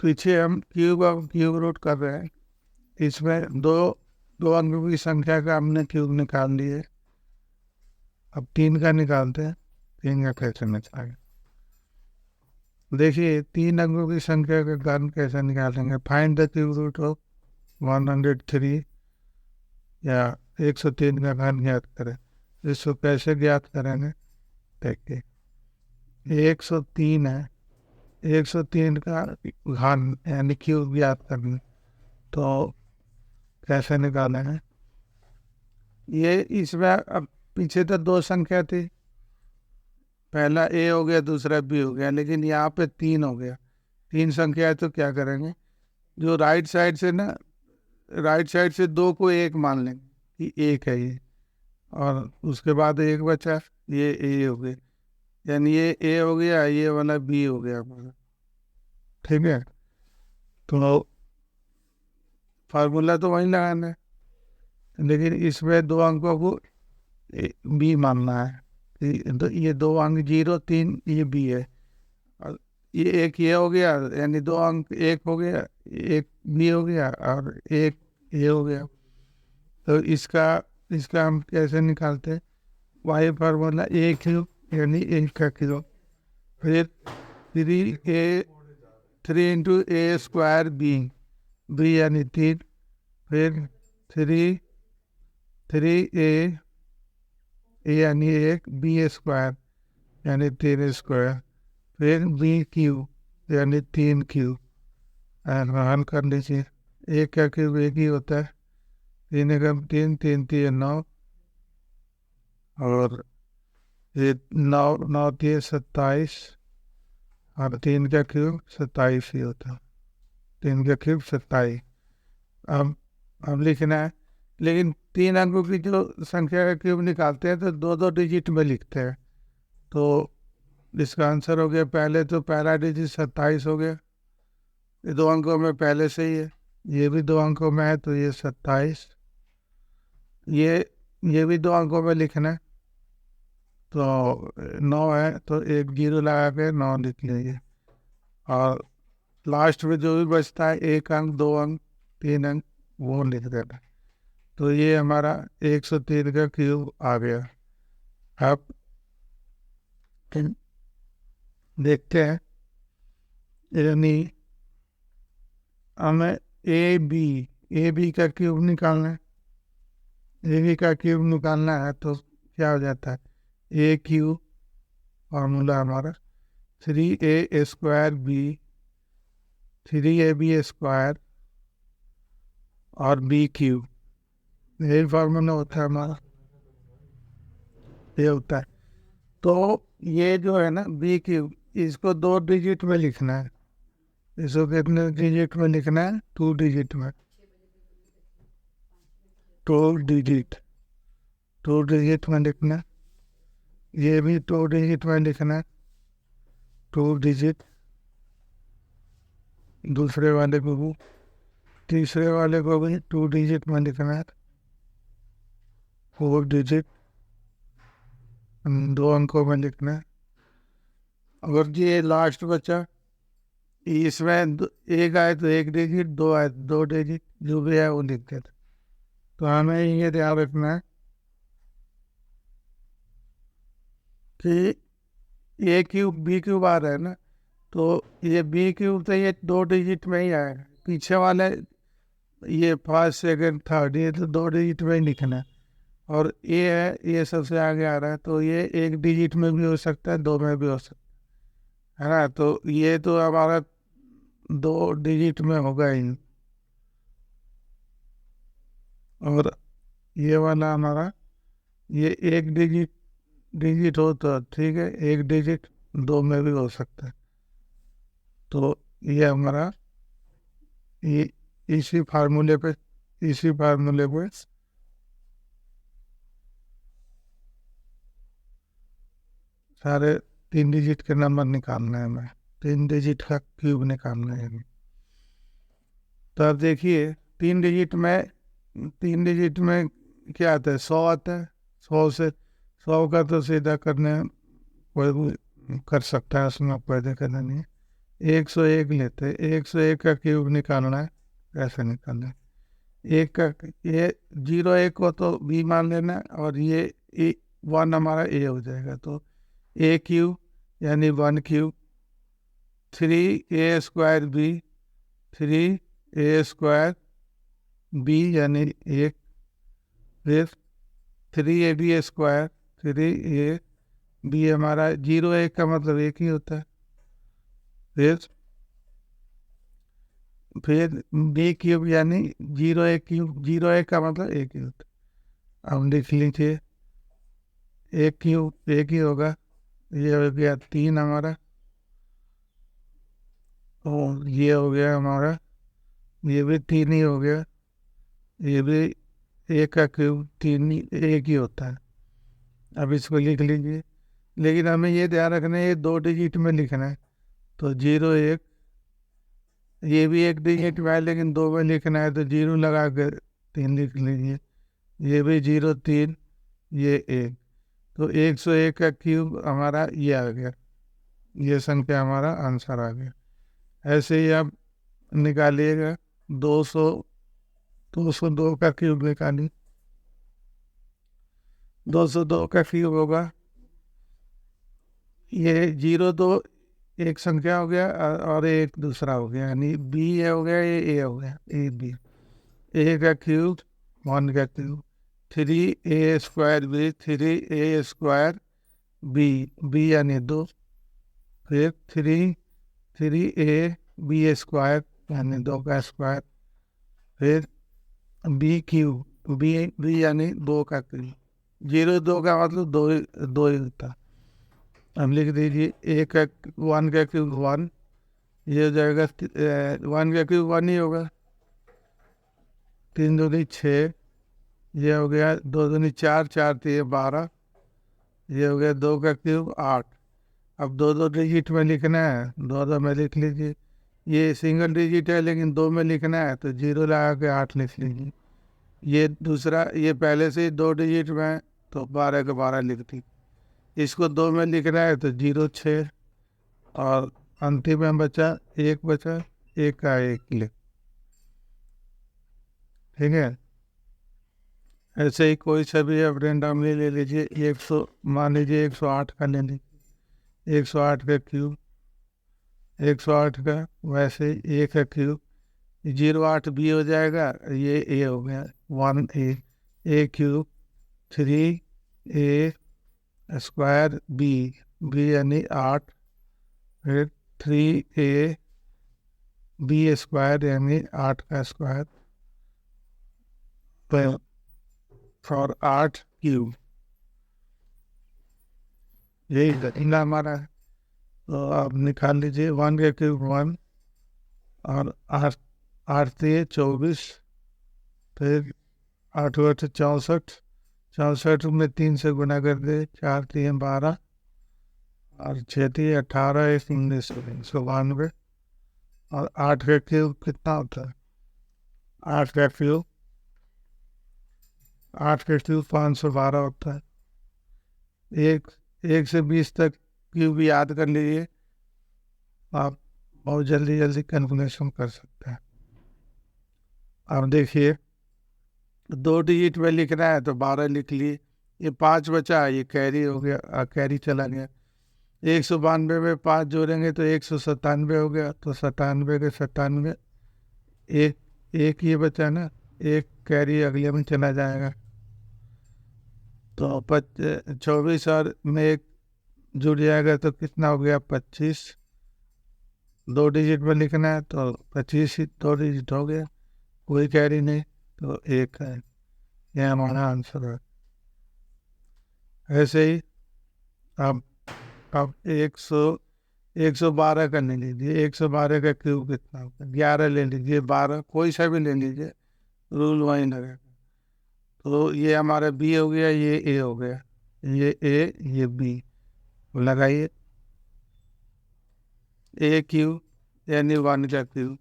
पीछे हम cube root कर रहे हैं, इसमें दो दो अंकों की संख्या का हमने क्यूब निकाल लिए। अब 3 का निकालते हैं, 3 का कैसे निकालेंगे? देखिए 3 अंकों की संख्या का घन कैसे निकालेंगे। Find the cube root of 103, या 103 का घन ज्ञात करें। इसको कैसे ज्ञात करेंगे? देखिए 103 है, 103 का घन यानी क्यूब ज्ञात करना, तो कैसे निकालेंगे? ये इसमें अब पीछे तो 2 संख्या थी, पहला ए हो गया दूसरा बी हो गया, लेकिन यहाँ पे 3 हो गया। 3 संख्या है तो क्या करेंगे? जो राइट साइड से ना, राइट साइड से 2 को 1 मान लेंगे कि 1 है ये, और उसके बाद 1 बचा, ये ए हो गया, यानी ये ए हो गया, ये वाला बी हो गया हमारा। ठीक है, तो फार्मूला तो वही लगाना है, लेकिन इसमें 2 अंकों को बी मानना है। तो ये 2 अंक 0 3 ये बी है, और ये एक ये हो गया, यानी 2 अंक 1 हो गया, एक बी हो गया, और एक ये हो गया। तो इसका इसका हम कैसे निकालते हैं? वाई फार्मूला ए क्यूब यानी 1 का क्यूब, फिर 3 इंटू ए स्क्वायर बी, बी यानी 3, फिर 3 ए यानी 1, बी स्क्वायर यानी 3 स्क्वायर, फिर बी क्यूब यानी 3 क्यूब। हल कर लीजिए, 1 का क्यूब 1 ही होता है, 3 एकम 3, 3 3 9, और ये 9 9 3 27, और 3 का क्यूब 27 ही होता है, 3 का क्यूब 27। अब लिखना है, लेकिन 3 अंकों की जो संख्या का क्यूब निकालते हैं तो 2 डिजिट में लिखते हैं। तो इसका आंसर हो गया, पहले तो पहला डिजिट 27 हो गया, ये 2 अंकों में पहले से ही है, ये भी 2 अंकों में है तो ये 27, ये भी 2 अंकों में लिखना है, तो 9 है तो एक 0 लगा के 9 लिख लीजिए, और लास्ट में जो भी बचता है 1 अंक 2 अंक 3 अंक वो लिख देना। तो ये हमारा 103 का क्यूब आ गया। अब देखते हैं, यानी हमें ए बी का क्यूब निकालना है। ए बी का क्यूब निकालना है तो क्या हो जाता है? ए क्यूब फार्मूला हमारा 3a square B, 3ab square और बी क्यूब, यही फार्मूला होता है हमारा, ये होता है। तो ये जो है ना बी क्यूब, इसको 2 डिजिट में लिखना है। इसको कितने डिजिट में लिखना है? 2 डिजिट में, 2 डिजिट, 2 डिजिट में लिखना है। ये भी 2 डिजिट में लिखना है, 2 डिजिट, दूसरे वाले को भी, तीसरे वाले को भी 2 डिजिट में लिखना है, 4 डिजिट 2 अंकों में लिखना है। अगर ये लास्ट बचा, इसमें एक आए तो 1 डिजिट, 2 आए तो 2 डिजिट, जो भी है वो लिखते थे। तो हमें ये ध्यान रखना है कि ए क्यूब बी क्यूब आ रहा है ना, तो ये बी क्यूब तो ये 2 डिजिट में ही आएगा, पीछे वाले ये फर्स्ट सेकंड थर्ड ये तो 2 डिजिट में ही लिखना है, और ये है ये सबसे आगे आ रहा है, तो ये 1 डिजिट में भी हो सकता है, 2 में भी हो सकता है ना। तो ये तो हमारा 2 डिजिट में होगा ही, और ये वाला हमारा ये 1 डिजिट हो तो ठीक है, 1 डिजिट 2 में भी हो सकता है। तो ये हमारा ये इसी फार्मूले पे सारे 3 डिजिट के नंबर निकालना है हमें, 3 डिजिट का क्यूब निकालना है हमें। तो अब देखिए 3 डिजिट में क्या आता है? 100 आता है। 100 का तो सीधा करने कोई भी कर सकता है, उसमें कोई दिक्कत नहीं है। 101 लेते हैं, 101 का क्यूब निकालना है। कैसे निकालना है? एक का ये 01 को तो बी मान लेना है, और ये 1 हमारा ए हो जाएगा। तो ए क्यूब यानी 1 cube, 3a² B, 3a² B यानी 1, फिर 3ab², 3ab हमारा 01 का मतलब 1 ही होता है। फिर बी क्यूब यानी 01 क्यूब, 01 का मतलब 1 ही होता है। अब लिख लीजिए, 1 क्यूब 1 ही होगा, ये हो गया 3 हमारा, और ये हो गया हमारा, ये भी 3 ही हो गया, ये भी 1 का क्यूब 3 ही 1 ही होता है। अब इसको लिख लीजिए, लेकिन हमें ये ध्यान रखना है ये 2 डिजिट में लिखना है। तो 01, ये भी 1 डिजिट में है लेकिन 2 में लिखना है, तो 0 लगा कर 3 लिख लीजिए। ये भी 0 3, ये 1, तो 101 का क्यूब हमारा ये आ गया, ये संख्या हमारा आंसर आ गया। ऐसे ही आप निकालिएगा 202 का क्यूब निकालिए। 202 का क्यूब होगा, ये 02 एक संख्या हो गया, और एक दूसरा हो गया, यानी बी हो गया, ये ए हो गया, ए बी। ए का क्यूब 1 का cube, 3a² B, 3a² B, B यानी 2, फिर 3a² यानी 2 का स्क्वायर, फिर बी क्यूब, बी बी यानी 2 का क्यूब। 02 का मतलब 2 ही होता। अब लिख दीजिए 1 का 1 का क्यूब 1, ये हो जाएगा 1 का क्यूब 1 ही होगा, 3 दूनी 6, ये हो गया 2 दूनी 4, 4 3 12, ये हो गया 2 का क्यूब 8। अब 2 डिजिट में लिखना है, 2 में लिख लीजिए। ये सिंगल डिजिट है लेकिन 2 में लिखना है, तो 0 लगा के 8 लिख लीजिए। ये दूसरा, ये पहले से ही 2 डिजिट में है, तो 12 के 12 लिख दी। इसको 2 में लिखना है, तो 0 6, और अंतिम में बचा 1 बचा, 1 का 1 लिख। ठीक है, ऐसे ही कोई सा भी आप रेंडमली ले लीजिए। 100 मान लीजिए 108 का ले लीजिए, 108 का क्यूब, 108 का वैसे 1 का क्यूब, 08 बी हो जाएगा, ये ए हो गया 1 ए क्यूब, 3a² बी, बी यानी 8, फिर 3ab² यानी 8 का स्क्वायर, फॉर 8 क्यूब। यही गठीला हमारा है। तो आप निकाल लीजिए 1 का क्यूब 1, और 8 8 3 24, फिर 8 8 64, 64 में 3 से गुना कर दे, 4 3 12, और 6 3 18, 19 192, और 8 का क्यूब कितना होता है? 8 का क्यूब 512 होता है। एक से 20 तक क्यूब याद कर लीजिए, आप बहुत जल्दी जल्दी कैलकुलेशन कर सकते हैं। अब देखिए 2 डिजिट में लिखना है, तो 12 लिख लिए, ये 5 बचा, ये कैरी हो गया, कैरी चला गया। 192 में 5 जोड़ेंगे तो 197 हो गया, तो 97 के 97, एक ये बचा ना, एक कैरी अगले में चला जाएगा। तो 24 और में 1 जुड़ जाएगा, तो कितना हो गया 25। 2 डिजिट में लिखना है, तो 25 ही 2 डिजिट हो गया, कोई कैरी नहीं, तो 1 है। यह हमारा आंसर है। ऐसे ही अब 112 का ले लीजिए, 112 का क्यूब कितना होगा? 11 ले लीजिए, 12, कोई सा भी ले लीजिए, रूल वही लगेगा। तो ये हमारा बी हो गया, ये ए हो गया, ये ए ये बी, लगाइए। ए क्यूब यानी 1 का क्यूब,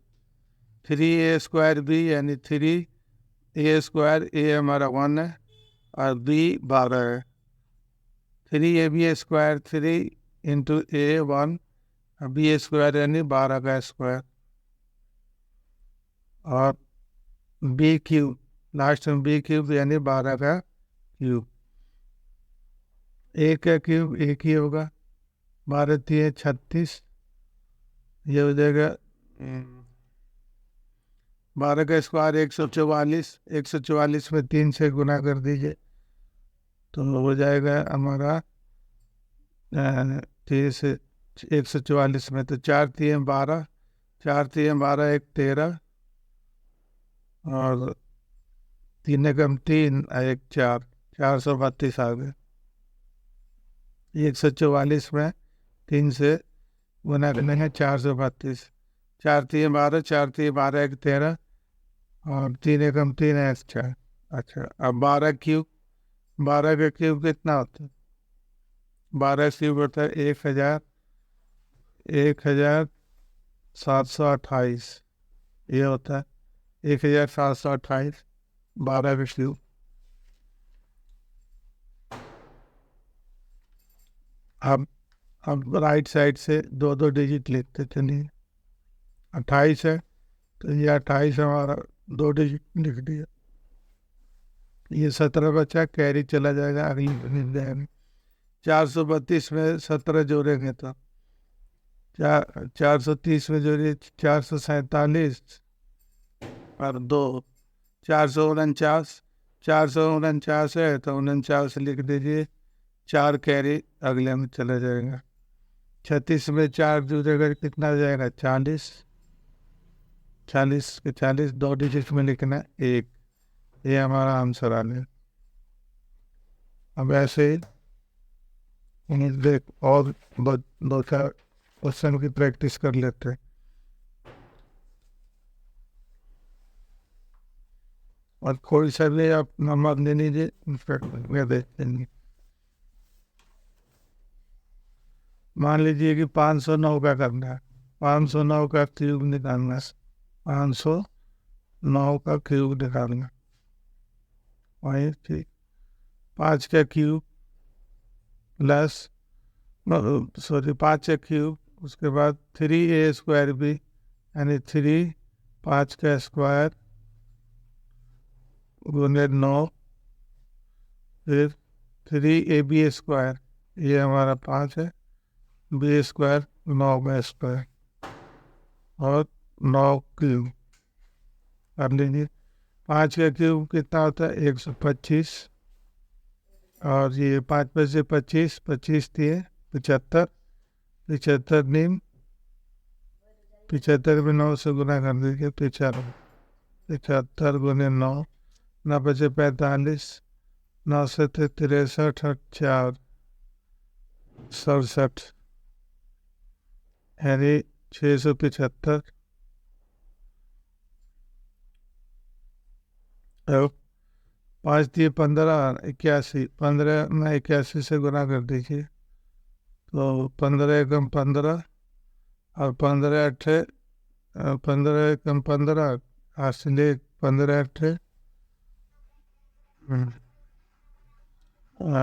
3a² बी यानी 3a², ए हमारा 1 है, और बी 12 है। 3ab², 3 इंटू ए 1, बी स्क्वायर यानी 12 का स्क्वायर, और बी क्यूब, लास्ट में बी क्यूब यानी 12 का क्यूब। ए का क्यूब एक ही होगा, 12 3 36, ये हो जाएगा 12 का स्क्वायर 144, 144 में 3 से गुना कर दीजिए तो हो जाएगा हमारा 3 से 144 में, तो 4 3 12, 4 3 12 1 13, और 3 एकम 3 1 4, 432 आ गए। 144 में 3 से गुना करेंगे 432, 4 3 12, 4 3 12 1 13, और 3 एकम 3 1 4। अच्छा, अब 12 क्यूब, 12 का क्यूब कितना होता है? 12 क्यूब होता है 1728, ये होता है 1728, 12 का क्यूब। अब राइट साइड से दो दो डिजिट लिखते चलिए। 28 है तो ये 28 हमारा 2 डिजिट लिख दिया। ये 17 बचा, कैरी चला जाएगा, अगली मिल जाएगा। 432 में 17 जोड़ेंगे तो 430 में जोड़िए 447 और 2 449, 449 है तो 49 लिख दीजिए, 4 कैरी अगले में चला जाएगा। 36 में 4 जुड़ेगा कितना हो जाएगा? 40, 40 के 40 2 डिजिट में लिखना 1, ये हमारा आंसर आ गया। अब ऐसे ही देख और दो चार क्वेश्चन की प्रैक्टिस कर लेते हैं, और कोई सा भी आप नंबर ले लीजिए, में देखते हैं। मान लीजिए कि 509 का करना है, 509 का क्यूब निकालना है, 509 का क्यूब निकालना, वही ठीक 5 का क्यूब प्लस, सॉरी 5 का क्यूब, उसके बाद 3a स्क्वायर भी यानी 3 5 का स्क्वायर गुने 9, फिर 3ab स्क्वायर, ये हमारा 5 है, बी स्क्वायर 9 का स्क्वायर, और 9 क्यूब कर लीजिए। 5 का क्यूब कितना होता है? 125, और ये 5 में से 25, 25 दिए 75, 75 नीम 75 में 9 से गुना कर दीजिए, 75, 75 गुने 9, 9 बचे 45, 9 से थे 63 और 4 67, यानी 675। अब 5 दिए 15, 81, 15 में 81 से गुना कर दीजिए तो 15 एकम 15, और 15 अट्ठे 15 एकम 15, हासिल 15 अट्ठे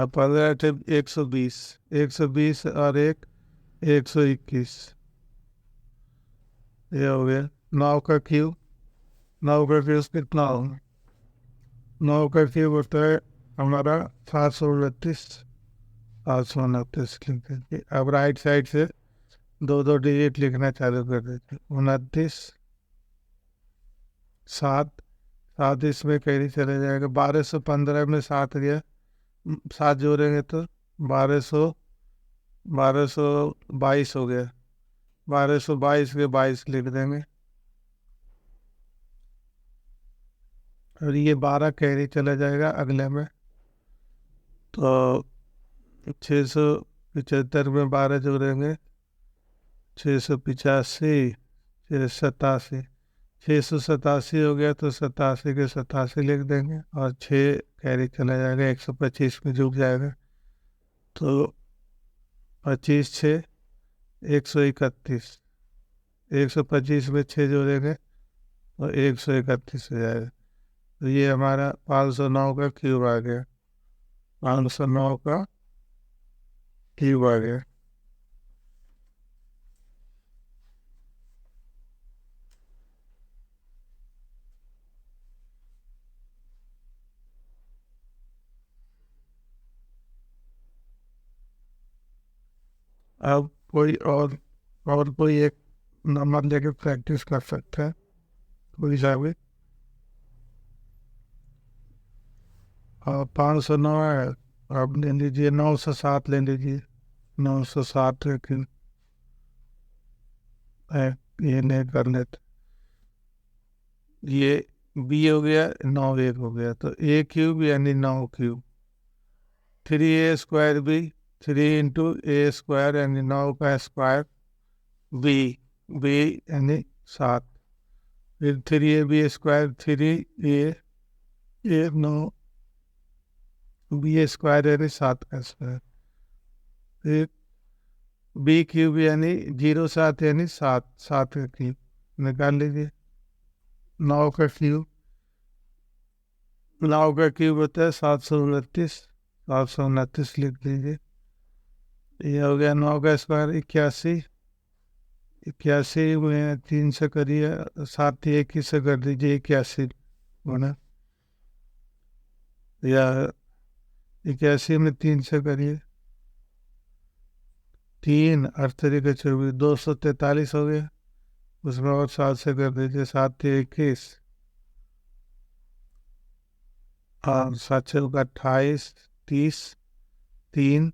15 अट्ठे 120, 120 और 1 121, ये हो गया। 9 का क्यूब, 9 का क्यूब कितना होगा? 9 का क्यूब होता है हमारा 729, 729 लिखते। अब राइट साइड से दो दो डिजिट लिखना चालू कर देते। 29, 7, 7 इसमें कैरी चले जाएगा, 1215 में 7 गया, 7 जोड़ेंगे तो 1222 हो गया, 1222 के 22 लिख देंगे, और ये 12 कैरी चला जाएगा अगले में, तो 675 में 12 जोड़ेंगे 685, 87, 687 हो गया तो 87 के 87 लिख देंगे, और 6 कैरी चला जाएगा, 125 में जुड़ जाएगा, तो 25 6 131, 125 में 6 जोड़ेंगे तो 131 हो जाएगा। तो ये हमारा 509 का क्यूब आ गया, 509 का क्यूब आ गया। अब कोई और कोई एक नंबर लेके प्रैक्टिस कर सकते हैं, कोई सा भी। और 509 है, अब ले लीजिए 907 ले लीजिए, 907 लेकिन ये नहीं कर लेते। ये बी हो गया, 9 एक हो गया, तो ए क्यूब यानी 9 क्यूब, 3a² बी, 3 × a² यानी 9 का स्क्वायर, बी बी यानी 7, फिर 3ab², 9 b² यानी 7 का स्क्वायर, फिर बी क्यूब यानी 07 यानी 7, 7 का क्यूब निकाल लीजिए। 9 का क्यूब, 9 का क्यूब होता है 729, 729 लिख लीजिए। ये हो गया 9 का स्क्वायर 81, 81 में 3 से करिए, 7 1 से कर दीजिए 81 होना, या 81 में 3 से करिए, 3 और 3 का 24, 243 हो गया। उसमें और 7 से कर दीजिए, 7 21 और 7 6 का 28, 30, 3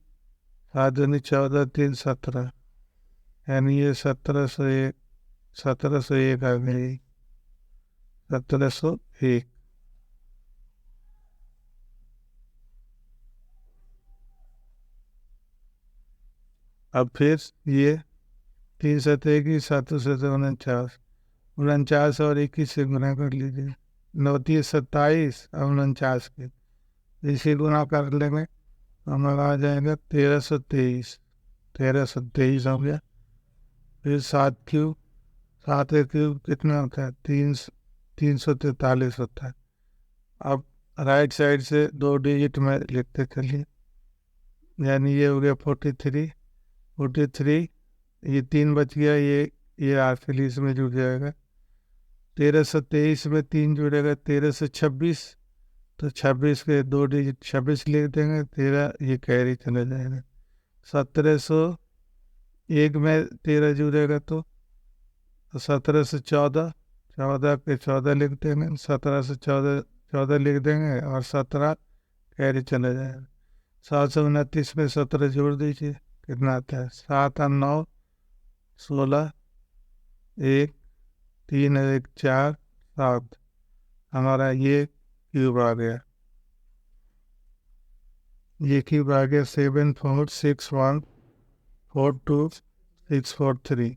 7 दूनी 14, 3 17, यानी ये 1701, 1701 आ गई, 1701। अब फिर ये 3 7 21, 7 7 49, 49 और 21 से गुना कर लीजिए, 9 3 27 और 49 के इसे गुना कर लेंगे, हमारा आ जाएगा 1323, 1323 हो गया। फिर 7 क्यूब, 7 का क्यूब कितना होता है, 343 होता है। अब राइट साइड से 2 डिजिट में लिखते चलिए, यानी ये हो गया 43, 43, ये 3 बच गया, ये आखिरी इसमें जुड़ जाएगा, 1323 में 3 जुड़ेगा, 1326, तो 26 के 2 डिजिट 26 लिख देंगे, 13 ये कैरी चले जाएगा, 1701 में 13 जुड़ेगा तो 1714, 14 के 14 लिख देंगे, 17 से 14 14 लिख देंगे और 17 कैरी चले जाएगा, 729 में 17 जोड़ दीजिए, कितना आता है, 7 और 9 16, 1 3 1 4 7, हमारा ये क्यूब आ गया, ये क्यूब आ गया 746142643,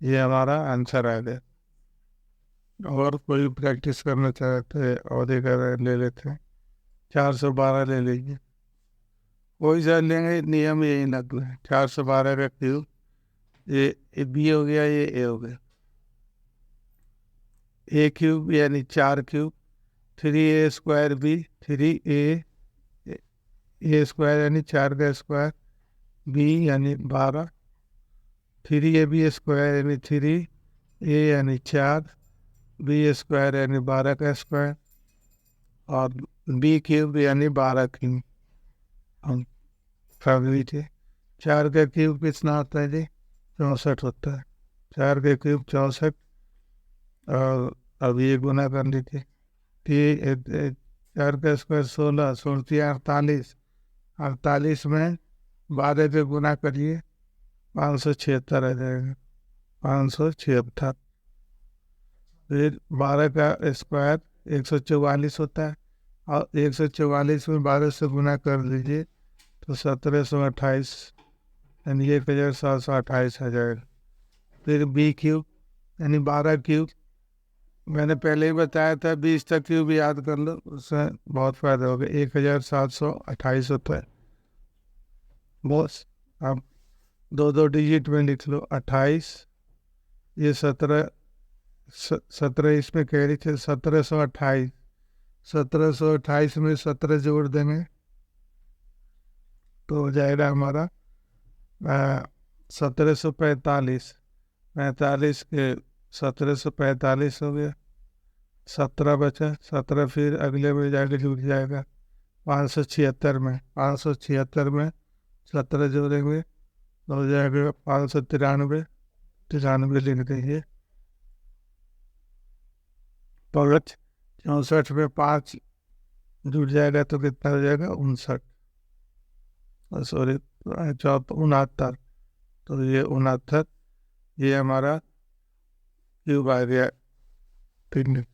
ये हमारा आंसर आ गया। और कोई प्रैक्टिस करना चाहते हैं और एक ले लेते हैं, 412 ले लीजिए, कोई सा लेंगे, नियम यही लगना है, 412 का क्यूब, ये बी हो गया, ये ए हो गया, ए क्यूब यानी 4 क्यूब, 3a² बी, 3a² यानी 4 का स्क्वायर, बी यानी 12, 3ab² यानी 3, ए यानी 4, b² यानी 12 का स्क्वायर, और बी क्यूब यानी 12 क्यूब। हम कर लीजिए, 4 का क्यूब कितना होता है जी, 64 होता है, 4 का क्यूब 64, और अब ये गुना कर लीजिए, 4 का स्क्वायर 16, 16 48, 48 में 12 पे गुना करिए, 576 आ जाएगा, 576। फिर 12 का स्क्वायर 144 होता है, और 144 में 12 से गुना कर दीजिए तो 1728, यानी 1728 आ जाएगा। फिर बी क्यूब यानी 12 क्यूब, मैंने पहले ही बताया था, 20 तक क्यूब याद कर लो, उससे बहुत फायदा होगा, 1728 होता है बॉस। अब 2 डिजिट में लिख लो, 28, ये 17 इसमें कैरी थे, 1728, 1728 में 17 जोड़ देंगे तो हो जाएगा हमारा 1745, 45 के 1745 हो गया, 17 बचा, 17 फिर अगले में जाके जुड़ जाएगा 576 में, 576 में 17 जोड़ेंगे तो हो जाएगा 593, 93 लिख देंगे। पाँच 64 में 5 जुड़ जाएगा तो कितना हो जाएगा, 59, सॉरी 69। तो ये 69, ये हमारा क्यूब आ गया। ठीक है।